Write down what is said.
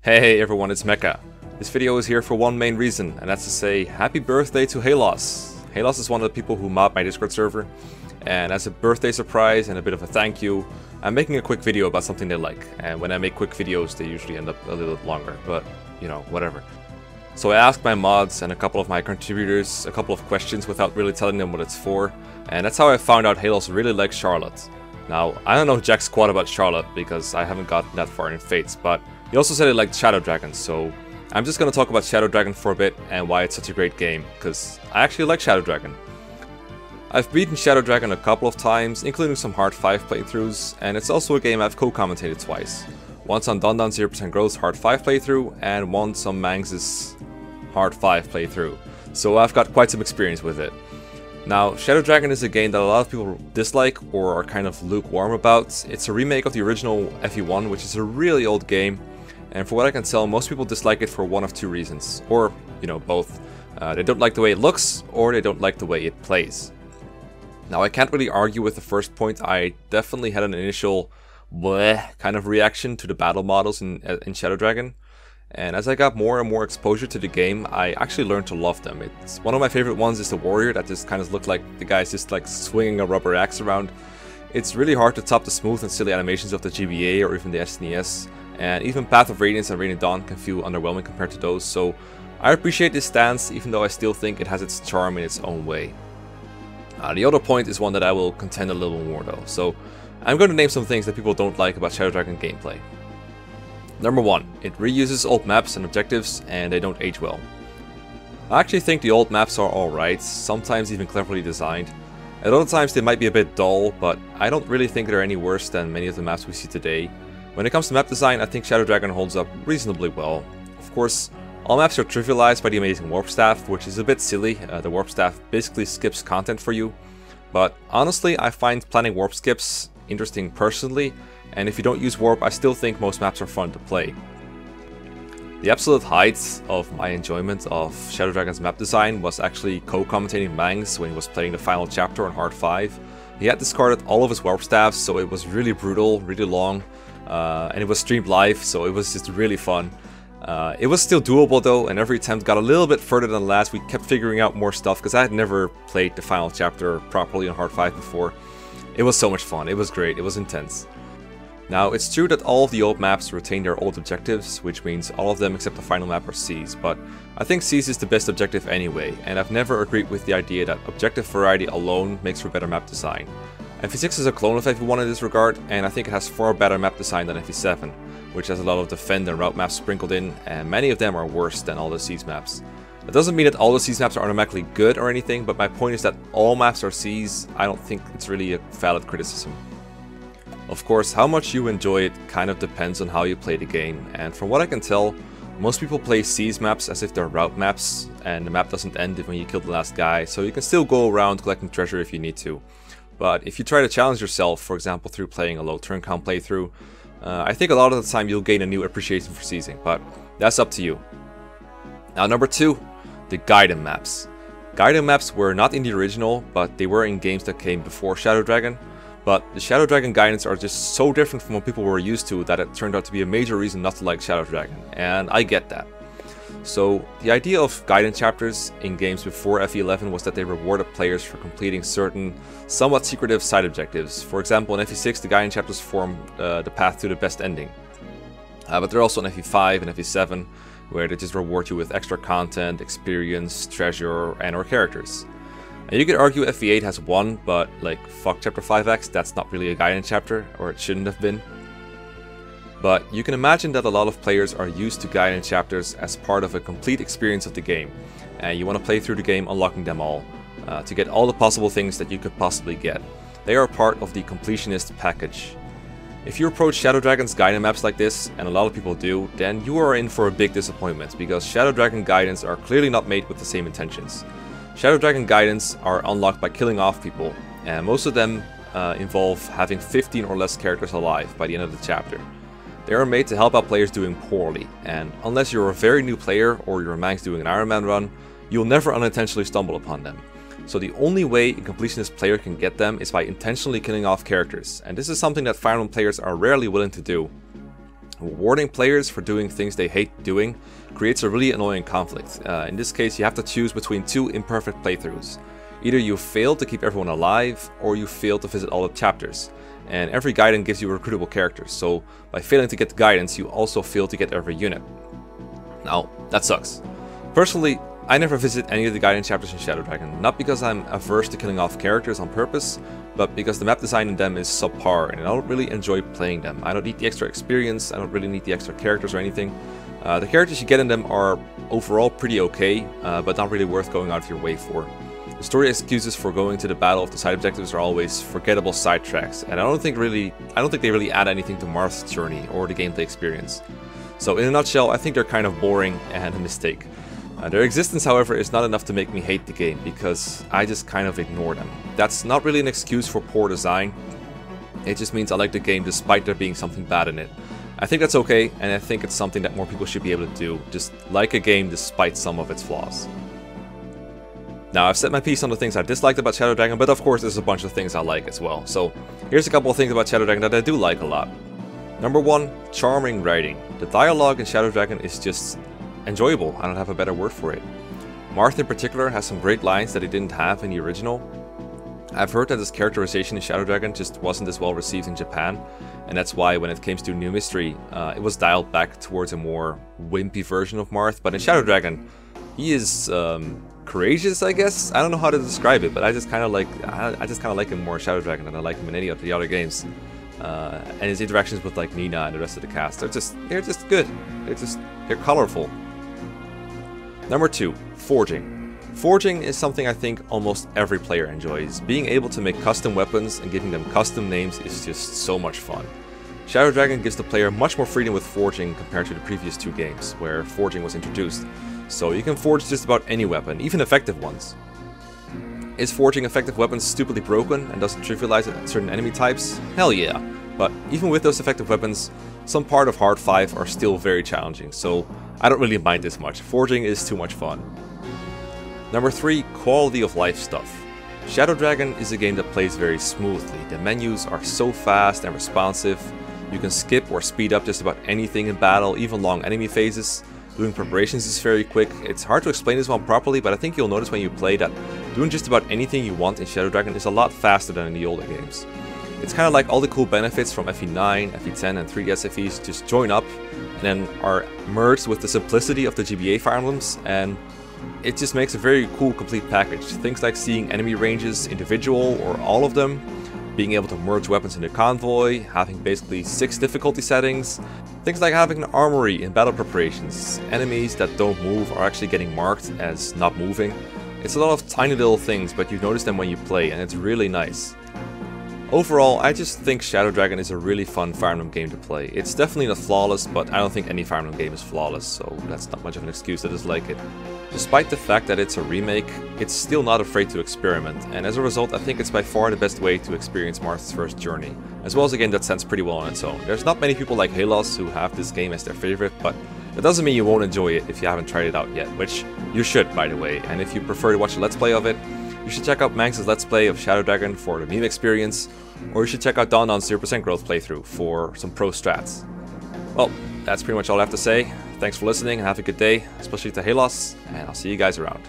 Hey everyone, it's Mecha. This video is here for one main reason, and that's to say happy birthday to Halos. Halos is one of the people who mod my Discord server, and as a birthday surprise and a bit of a thank you, I'm making a quick video about something they like. And when I make quick videos, they usually end up a little bit longer, but you know, whatever. So I asked my mods and a couple of my contributors a couple of questions without really telling them what it's for, and that's how I found out Halos really likes Charlotte. Now, I don't know jack squat about Charlotte because I haven't gotten that far in Fates, but he also said he liked Shadow Dragon, so I'm just gonna talk about Shadow Dragon for a bit and why it's such a great game, because I actually like Shadow Dragon. I've beaten Shadow Dragon a couple of times, including some Hard 5 playthroughs, and it's also a game I've co-commentated twice. Once on Don 0% Growth's Hard 5 playthrough, and once on Mangs' Hard 5 playthrough, so I've got quite some experience with it. Now, Shadow Dragon is a game that a lot of people dislike or are kind of lukewarm about. It's a remake of the original FE1, which is a really old game, and for what I can tell, most people dislike it for one of two reasons, or, you know, both. They don't like the way it looks, or they don't like the way it plays. Now, I can't really argue with the first point. I definitely had an initial bleh kind of reaction to the battle models in Shadow Dragon. And as I got more and more exposure to the game, I actually learned to love them. It's one of my favorite ones is the warrior that just kind of looked like the guy's just like swinging a rubber axe around. It's really hard to top the smooth and silly animations of the GBA or even the SNES, and even Path of Radiance and Radiant Dawn can feel underwhelming compared to those, so I appreciate this stance even though I still think it has its charm in its own way. The other point is one that I will contend a little more though, so I'm going to name some things that people don't like about Shadow Dragon gameplay. Number 1, it reuses old maps and objectives, and they don't age well. I actually think the old maps are alright, sometimes even cleverly designed. At other times they might be a bit dull, but I don't really think they're any worse than many of the maps we see today. When it comes to map design, I think Shadow Dragon holds up reasonably well. Of course, all maps are trivialized by the amazing Warp Staff, which is a bit silly. The Warp Staff basically skips content for you. But honestly, I find planning warp skips interesting personally, and if you don't use warp, I still think most maps are fun to play. The absolute height of my enjoyment of Shadow Dragon's map design was actually co-commentating Mangs when he was playing the final chapter on Hard 5. He had discarded all of his warp staffs, so it was really brutal, really long, and it was streamed live, so it was just really fun. It was still doable though, and every attempt got a little bit further than last. We kept figuring out more stuff, because I had never played the final chapter properly on Hard 5 before. It was so much fun, it was great, it was intense. Now, it's true that all of the old maps retain their old objectives, which means all of them except the final map are Seas, but I think Seas is the best objective anyway, and I've never agreed with the idea that objective variety alone makes for better map design. FE6 is a clone of FE1 in this regard, and I think it has far better map design than FE7, which has a lot of defend and route maps sprinkled in, and many of them are worse than all the Seas maps. That doesn't mean that all the Seas maps are automatically good or anything, but my point is that all maps are Seas. I don't think it's really a valid criticism. Of course, how much you enjoy it kind of depends on how you play the game, and from what I can tell, most people play Seas maps as if they're route maps, and the map doesn't end when you kill the last guy, so you can still go around collecting treasure if you need to. But if you try to challenge yourself, for example through playing a low turn count playthrough, I think a lot of the time you'll gain a new appreciation for seasing, but that's up to you. Now number 2, the Gaiden maps. Gaiden maps were not in the original, but they were in games that came before Shadow Dragon. But the Shadow Dragon Gaidens are just so different from what people were used to that it turned out to be a major reason not to like Shadow Dragon, and I get that. So the idea of Gaiden chapters in games before FE11 was that they rewarded players for completing certain somewhat secretive side objectives. For example, in FE6 the Gaiden chapters form the path to the best ending. But they're also in FE5 and FE7 where they just reward you with extra content, experience, treasure, and or characters. And you could argue FE8 has one, but like fuck chapter 5X, that's not really a Gaiden chapter, or it shouldn't have been. But you can imagine that a lot of players are used to Gaiden chapters as part of a complete experience of the game, and you want to play through the game unlocking them all, to get all the possible things that you could possibly get. They are part of the completionist package. If you approach Shadow Dragon's Gaiden maps like this, and a lot of people do, then you are in for a big disappointment, because Shadow Dragon Gaidens are clearly not made with the same intentions. Shadow Dragon Gaidens are unlocked by killing off people, and most of them involve having 15 or less characters alive by the end of the chapter. They are made to help out players doing poorly, and unless you're a very new player or you're a Mangs doing an Iron Man run, you'll never unintentionally stumble upon them. So the only way a completionist player can get them is by intentionally killing off characters, and this is something that Fire Emblem players are rarely willing to do. Rewarding players for doing things they hate doing creates a really annoying conflict. In this case, you have to choose between two imperfect playthroughs. Either you fail to keep everyone alive, or you fail to visit all the chapters. And every guidance gives you recruitable characters, so by failing to get the guidance, you also fail to get every unit. Now, that sucks. Personally, I never visit any of the guidance chapters in Shadow Dragon, not because I'm averse to killing off characters on purpose, but because the map design in them is subpar and I don't really enjoy playing them. I don't need the extra experience, I don't really need the extra characters or anything. The characters you get in them are overall pretty okay, but not really worth going out of your way for. The story excuses for going to the battle of the side objectives are always forgettable sidetracks, and I don't think they really add anything to Marth's journey or the gameplay experience. So in a nutshell, I think they're kind of boring and a mistake. Their existence, however, is not enough to make me hate the game, because I just kind of ignore them. That's not really an excuse for poor design, it just means I like the game despite there being something bad in it. I think that's okay, and I think it's something that more people should be able to do, just like a game despite some of its flaws. Now, I've said my piece on the things I disliked about Shadow Dragon, but of course there's a bunch of things I like as well. So here's a couple of things about Shadow Dragon that I do like a lot. Number 1, charming writing. The dialogue in Shadow Dragon is just enjoyable, I don't have a better word for it. Marth in particular has some great lines that he didn't have in the original. I've heard that his characterization in Shadow Dragon just wasn't as well received in Japan, and that's why when it came to New Mystery, it was dialed back towards a more wimpy version of Marth. But in Shadow Dragon, he is courageous, I guess? I don't know how to describe it, but I just kind of like him more in Shadow Dragon than I like him in any of the other games. And his interactions with like Nina and the rest of the cast, they're just good. They're colorful. Number 2, forging. Forging is something I think almost every player enjoys. Being able to make custom weapons and giving them custom names is just so much fun. Shadow Dragon gives the player much more freedom with forging compared to the previous 2 games, where forging was introduced. So you can forge just about any weapon, even effective ones. Is forging effective weapons stupidly broken and doesn't trivialize certain enemy types? Hell yeah. But even with those effective weapons, some part of Hard 5 are still very challenging, so I don't really mind this much. Forging is too much fun. Number 3, quality of life stuff. Shadow Dragon is a game that plays very smoothly. The menus are so fast and responsive. You can skip or speed up just about anything in battle, even long enemy phases. Doing preparations is very quick. It's hard to explain this one properly, but I think you'll notice when you play that doing just about anything you want in Shadow Dragon is a lot faster than in the older games. It's kind of like all the cool benefits from FE9, FE10 and 3DS FEs just join up and then are merged with the simplicity of the GBA Fire Emblems, and it just makes a very cool complete package. Things like seeing enemy ranges individual or all of them, being able to merge weapons in the convoy, having basically 6 difficulty settings, things like having an armory in battle preparations, enemies that don't move are actually getting marked as not moving. It's a lot of tiny little things, but you notice them when you play, and it's really nice. Overall, I just think Shadow Dragon is a really fun Fire Emblem game to play. It's definitely not flawless, but I don't think any Fire Emblem game is flawless, so that's not much of an excuse to dislike it. Despite the fact that it's a remake, it's still not afraid to experiment, and as a result I think it's by far the best way to experience Marth's first journey, as well as a game that stands pretty well on its own. There's not many people like Halos who have this game as their favorite, but that doesn't mean you won't enjoy it if you haven't tried it out yet, which you should, by the way, and if you prefer to watch a Let's Play of it, you should check out Manx' Let's Play of Shadow Dragon for the meme experience, or you should check out DonDon's 0% Growth playthrough for some pro strats. Well, that's pretty much all I have to say. Thanks for listening and have a good day, especially to Halos, and I'll see you guys around.